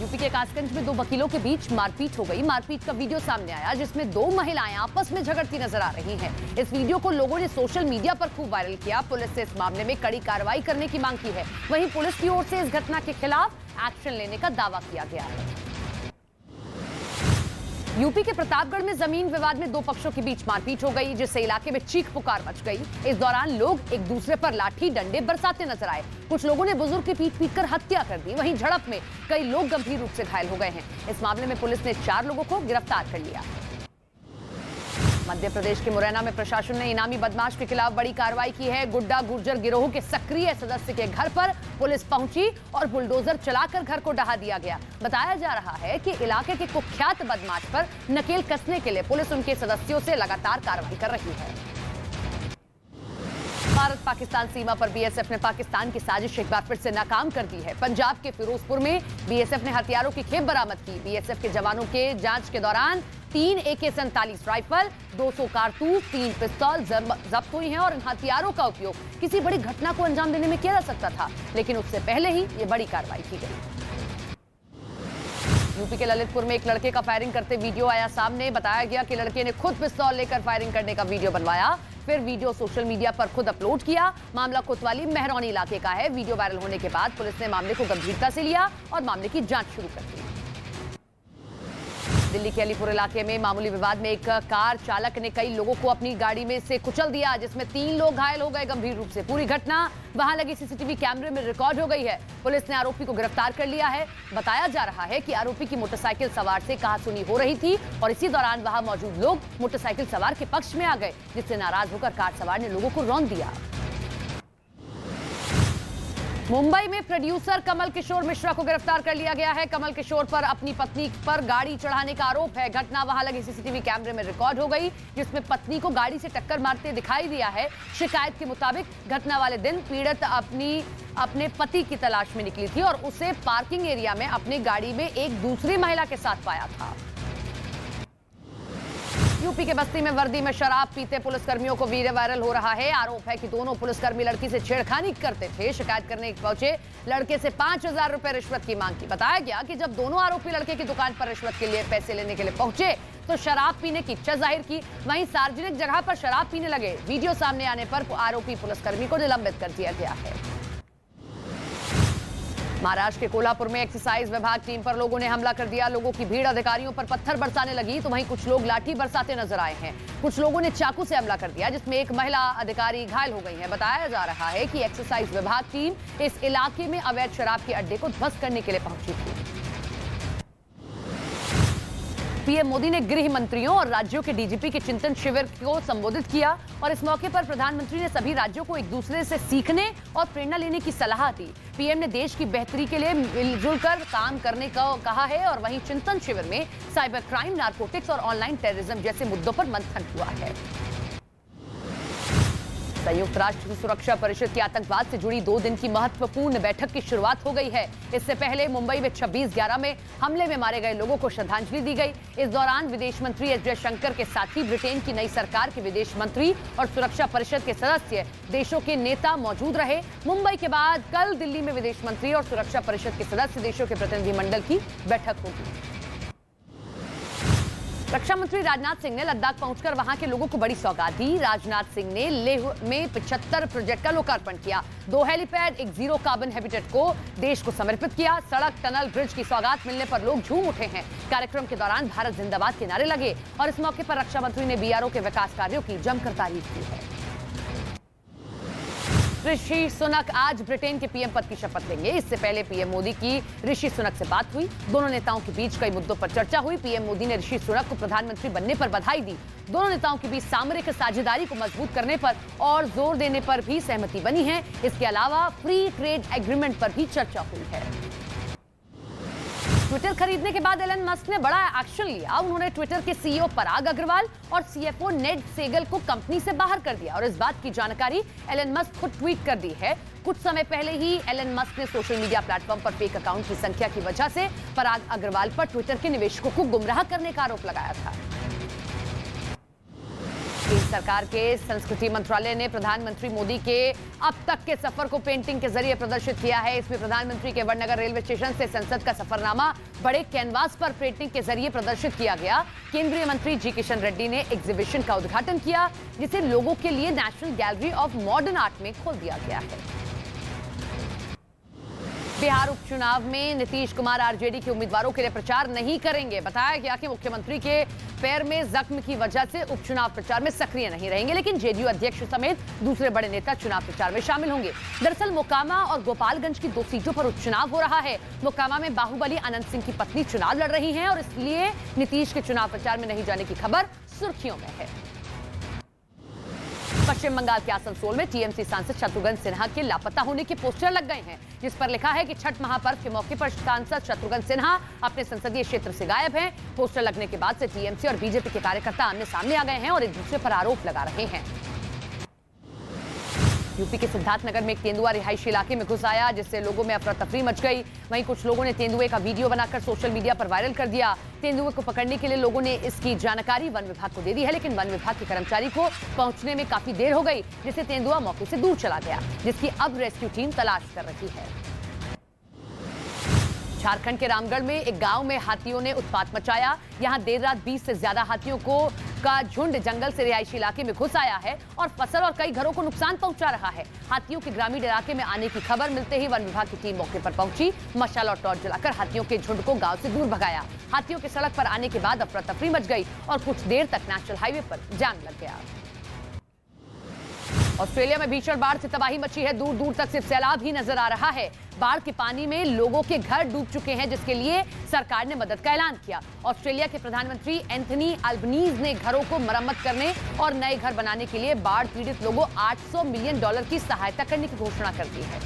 UP के कासगंज में दो वकीलों के बीच मारपीट हो गई। मारपीट का वीडियो सामने आया जिसमें दो महिलाएं आपस में झगड़ती नजर आ रही हैं। इस वीडियो को लोगों ने सोशल मीडिया पर खूब वायरल किया। पुलिस से इस मामले में कड़ी कार्रवाई करने की मांग की है। वहीं पुलिस की ओर से इस घटना के खिलाफ एक्शन लेने का दावा किया गया है। यूपी के प्रतापगढ़ में जमीन विवाद में दो पक्षों के बीच मारपीट हो गई, जिससे इलाके में चीख पुकार मच गई। इस दौरान लोग एक दूसरे पर लाठी डंडे बरसाते नजर आए। कुछ लोगों ने बुजुर्ग की पीट कर हत्या कर दी। वहीं झड़प में कई लोग गंभीर रूप से घायल हो गए हैं। इस मामले में पुलिस ने 4 लोगों को गिरफ्तार कर लिया। मध्य प्रदेश के मुरैना में प्रशासन ने इनामी बदमाश के खिलाफ बड़ी कार्रवाई की है। गुड्डा गुर्जर गिरोह के सक्रिय सदस्य के घर पर पुलिस पहुंची और बुलडोजर चलाकर घर को ढहा दिया गया। बताया जा रहा है कि इलाके के कुख्यात बदमाश पर नकेल कसने के लिए पुलिस उनके सदस्यों से लगातार कार्रवाई कर रही है। भारत पाकिस्तान सीमा पर बीएसएफ ने पाकिस्तान की साजिश एक बार फिर से नाकाम कर दी है। पंजाब के फिरोजपुर में बीएसएफ ने हथियारों की खेप बरामद की। बीएसएफ के जवानों के जांच के दौरान 3 AK-47 राइफल, 200 कारतूस, 3 पिस्तौल जब्त हुई हैं और इन हथियारों का उपयोग किसी बड़ी घटना को अंजाम देने में किया जा सकता था, लेकिन उससे पहले ही ये बड़ी कार्रवाई की गई। यूपी के ललितपुर में एक लड़के का फायरिंग करते वीडियो आया सामने। बताया गया कि लड़के ने खुद पिस्तौल लेकर फायरिंग करने का वीडियो बनवाया, फिर वीडियो सोशल मीडिया पर खुद अपलोड किया। मामला कोतवाली मेहरौनी इलाके का है। वीडियो वायरल होने के बाद पुलिस ने मामले को गंभीरता से लिया और मामले की जांच शुरू कर दी। दिल्ली के अलीपुर इलाके में मामूली विवाद में एक कार चालक ने कई लोगों को अपनी गाड़ी में से कुचल दिया, जिसमें 3 लोग घायल हो गए गंभीर रूप से। पूरी घटना वहां लगी सीसीटीवी कैमरे में रिकॉर्ड हो गई है। पुलिस ने आरोपी को गिरफ्तार कर लिया है। बताया जा रहा है कि आरोपी की मोटरसाइकिल सवार से कहासुनी हो रही थी और इसी दौरान वहां मौजूद लोग मोटरसाइकिल सवार के पक्ष में आ गए, जिससे नाराज होकर कार सवार ने लोगों को रौंद दिया। मुंबई में प्रोड्यूसर कमल किशोर मिश्रा को गिरफ्तार कर लिया गया है। कमल किशोर पर अपनी पत्नी पर गाड़ी चढ़ाने का आरोप है। घटना वहां लगे सीसीटीवी कैमरे में रिकॉर्ड हो गई, जिसमें पत्नी को गाड़ी से टक्कर मारते दिखाई दिया है। शिकायत के मुताबिक घटना वाले दिन पीड़ित अपने पति की तलाश में निकली थी और उसे पार्किंग एरिया में अपनी गाड़ी में एक दूसरी महिला के साथ पाया था। यूपी के बस्ती में वर्दी में शराब पीते पुलिसकर्मियों को वीडियो वायरल हो रहा है। आरोप है कि दोनों पुलिसकर्मी लड़की से छेड़खानी करते थे। शिकायत करने पहुंचे लड़के से 5000 रुपए रिश्वत की मांग की। बताया गया कि जब दोनों आरोपी लड़के की दुकान पर रिश्वत के लिए पैसे लेने के लिए पहुंचे तो शराब पीने की इच्छा जाहिर की। वहीं सार्वजनिक जगह पर शराब पीने लगे। वीडियो सामने आने पर आरोपी पुलिसकर्मी को निलंबित कर दिया गया है। महाराष्ट्र के कोल्हापुर में एक्साइज विभाग टीम पर लोगों ने हमला कर दिया। लोगों की भीड़ अधिकारियों पर पत्थर बरसाने लगी तो वहीं कुछ लोग लाठी बरसाते नजर आए हैं। कुछ लोगों ने चाकू से हमला कर दिया, जिसमें एक महिला अधिकारी घायल हो गई है। बताया जा रहा है कि एक्साइज विभाग टीम इस इलाके में अवैध शराब के अड्डे को ध्वस्त करने के लिए पहुंची थी। पीएम मोदी ने गृह मंत्रियों और राज्यों के डीजीपी के चिंतन शिविर को संबोधित किया और इस मौके पर प्रधानमंत्री ने सभी राज्यों को एक दूसरे से सीखने और प्रेरणा लेने की सलाह दी। पीएम ने देश की बेहतरी के लिए मिलजुल कर काम करने को कहा है और वहीं चिंतन शिविर में साइबर क्राइम, नारकोटिक्स और ऑनलाइन टेररिज्म जैसे मुद्दों पर मंथन हुआ है। संयुक्त राष्ट्र सुरक्षा परिषद की आतंकवाद से जुड़ी 2 दिन की महत्वपूर्ण बैठक की शुरुआत हो गई है। इससे पहले मुंबई में 26/11 में हमले में मारे गए लोगों को श्रद्धांजलि दी गई। इस दौरान विदेश मंत्री एस जयशंकर के साथ ही ब्रिटेन की नई सरकार के विदेश मंत्री और सुरक्षा परिषद के सदस्य देशों के नेता मौजूद रहे। मुंबई के बाद कल दिल्ली में विदेश मंत्री और सुरक्षा परिषद के सदस्य देशों के प्रतिनिधिमंडल की बैठक होगी। रक्षा मंत्री राजनाथ सिंह ने लद्दाख पहुंचकर वहां के लोगों को बड़ी सौगात दी। राजनाथ सिंह ने लेह में 75 प्रोजेक्ट का लोकार्पण किया। 2 हेलीपैड, एक जीरो कार्बन हैबिटेट को देश को समर्पित किया। सड़क, टनल, ब्रिज की सौगात मिलने पर लोग झूम उठे हैं। कार्यक्रम के दौरान भारत जिंदाबाद के नारे लगे और इस मौके पर रक्षा मंत्री ने बीआरओ के विकास कार्यों की जमकर तारीफ की है। ऋषि सुनक आज ब्रिटेन के पीएम पद की शपथ लेंगे। इससे पहले पीएम मोदी की ऋषि सुनक से बात हुई। दोनों नेताओं के बीच कई मुद्दों पर चर्चा हुई। पीएम मोदी ने ऋषि सुनक को प्रधानमंत्री बनने पर बधाई दी। दोनों नेताओं के बीच सामरिक साझेदारी को मजबूत करने पर और जोर देने पर भी सहमति बनी है। इसके अलावा फ्री ट्रेड एग्रीमेंट पर भी चर्चा हुई है। ट्विटर खरीदने के बाद एलन मस्क ने बड़ा एक्शन लिया। उन्होंने ट्विटर के सीईओ पराग अग्रवाल और सीएफओ नेड सेगल को कंपनी से बाहर कर दिया और इस बात की जानकारी एलन मस्क खुद ट्वीट कर दी है। कुछ समय पहले ही एलन मस्क ने सोशल मीडिया प्लेटफॉर्म पर फेक अकाउंट की संख्या की वजह से पराग अग्रवाल पर ट्विटर के निवेशकों को गुमराह करने का आरोप लगाया था। सरकार के संस्कृति मंत्रालय ने प्रधानमंत्री मोदी के अब तक के सफर को पेंटिंग के जरिए प्रदर्शित किया है। इसमें प्रधानमंत्री के वडनगर रेलवे स्टेशन से संसद का सफरनामा बड़े कैनवास पर पेंटिंग के जरिए प्रदर्शित किया गया। केंद्रीय मंत्री जी किशन रेड्डी ने एग्जीबिशन का उद्घाटन किया, जिसे लोगों के लिए national gallery of modern art में खोल दिया गया है। बिहार उपचुनाव में नीतीश कुमार आरजेडी के उम्मीदवारों के लिए प्रचार नहीं करेंगे। बताया गया कि मुख्यमंत्री के पैर में जख्म की वजह से उपचुनाव प्रचार में सक्रिय नहीं रहेंगे, लेकिन जेडीयू अध्यक्ष समेत दूसरे बड़े नेता चुनाव प्रचार में शामिल होंगे। दरअसल मोकामा और गोपालगंज की 2 सीटों पर उपचुनाव हो रहा है। मोकामा में बाहुबली अनंत सिंह की पत्नी चुनाव लड़ रही हैं और इसलिए नीतीश के चुनाव प्रचार में नहीं जाने की खबर सुर्खियों में है। पश्चिम बंगाल के आसनसोल में टीएमसी सांसद शत्रुघ्न सिन्हा के लापता होने के पोस्टर लग गए हैं, जिस पर लिखा है कि छठ महापर्व के मौके पर सांसद शत्रुघ्न सिन्हा अपने संसदीय क्षेत्र से गायब हैं। पोस्टर लगने के बाद से टीएमसी और बीजेपी के कार्यकर्ता आमने सामने आ गए हैं और एक दूसरे पर आरोप लगा रहे हैं। यूपी के सिद्धार्थनगर में एक तेंदुआ रिहायशी इलाके में घुस आया, जिससे लोगों में अफरा तफरी मच गई। वहीं कुछ लोगों ने तेंदुए का वीडियो बनाकर सोशल मीडिया पर वायरल कर दिया। तेंदुए को पकड़ने के लिए लोगों ने इसकी जानकारी वन विभाग को दे दी है, लेकिन वन विभाग के कर्मचारी को पहुंचने में काफी देर हो गई, जिससे तेंदुआ मौके से दूर चला गया, जिसकी अब रेस्क्यू टीम तलाश कर रही है। झारखंड के रामगढ़ में एक गांव में हाथियों ने उत्पात मचाया। यहां देर रात 20 से ज्यादा हाथियों का झुंड जंगल से रिहायशी इलाके में घुस आया है और फसल और कई घरों को नुकसान पहुंचा रहा है। हाथियों के ग्रामीण इलाके में आने की खबर मिलते ही वन विभाग की टीम मौके पर पहुंची। मशाल और टॉर्च जलाकर हाथियों के झुंड को गांव से दूर भगाया। हाथियों के सड़क पर आने के बाद अफरा तफरी मच गई और कुछ देर तक नेशनल हाईवे पर जाम लग गया। ऑस्ट्रेलिया में भीषण बाढ़ से तबाही मची है। दूर दूर तक सिर्फ सैलाब ही नजर आ रहा है। बाढ़ के पानी में लोगों के घर डूब चुके हैं, जिसके लिए सरकार ने मदद का ऐलान किया। ऑस्ट्रेलिया के प्रधानमंत्री एंथनी अल्बनीज ने घरों को मरम्मत करने और नए घर बनाने के लिए बाढ़ पीड़ित लोगों $800 मिलियन की सहायता करने की घोषणा कर दी है।